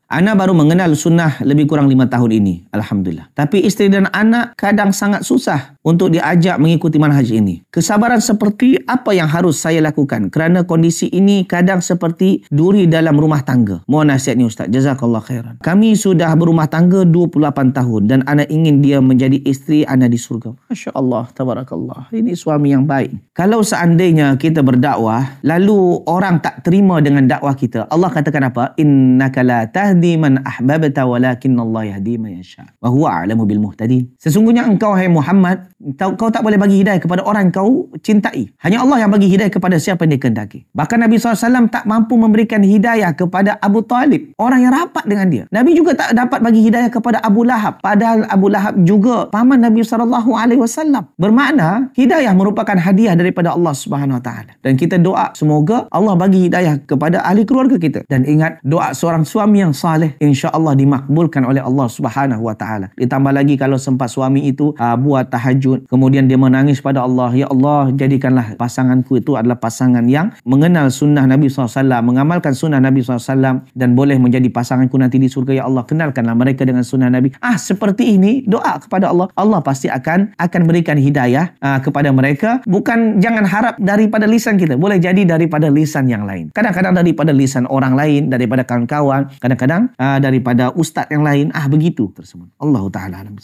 Ana baru mengenal sunnah lebih kurang 5 tahun ini. Alhamdulillah. Tapi isteri dan anak kadang sangat susah untuk diajak mengikuti manhaj ini. Kesabaran seperti apa yang harus saya lakukan? Kerana kondisi ini kadang seperti duri dalam rumah tangga. Mohon nasihatnya Ustaz. Jazakallah khairan. Kami sudah berumah tangga 28 tahun dan ana ingin dia menjadi isteri ana di surga. Masya Allah, tabarakallah. Ini suami yang baik. Kalau seandainya kita berdakwah, lalu orang tak terima dengan dakwah kita, Allah katakan apa? Innaka la tahdi man ahbabta walakinna Allah yahdi man yasha. Wa huwa a'lamu bil muhtadin. Sesungguhnya engkau hai Muhammad, kau tak boleh bagi hidayah kepada orang kau cintai. Hanya Allah yang bagi hidayah kepada siapa yang dikehendaki. Bahkan Nabi SAW tak mampu memberikan hidayah kepada Abu Talib, orang yang rapat dengan dia. Nabi juga tak dapat bagi hidayah kepada Abu Lahab. Padahal Abu Lahab juga paman Nabi SAW. Bermakna hidayah merupakan hadiah daripada Allah Subhanahu Wa Taala. Dan kita doa semoga Allah bagi hidayah kepada ahli keluarga kita. Dan ingat, doa seorang suami yang saleh insya-Allah dimakbulkan oleh Allah Subhanahu Wa Taala. Ditambah lagi kalau sempat suami itu buat tahajud, kemudian dia menangis pada Allah, ya Allah, jadikanlah pasanganku itu adalah pasangan yang mengenal sunnah Nabi SAW, mengamalkan sunnah Nabi SAW, dan boleh menjadi pasanganku nanti di surga. Ya Allah, kenalkanlah mereka dengan sunnah Nabi. Seperti ini doa kepada Allah, Allah pasti akan berikan hidayah kepada mereka. Bukan, jangan harap daripada lisan kita, boleh jadi daripada lisan yang lain. Kadang-kadang daripada lisan orang lain, daripada kawan-kawan, kadang-kadang daripada ustaz yang lain. Begitu tersebut. Allah Ta'ala alam.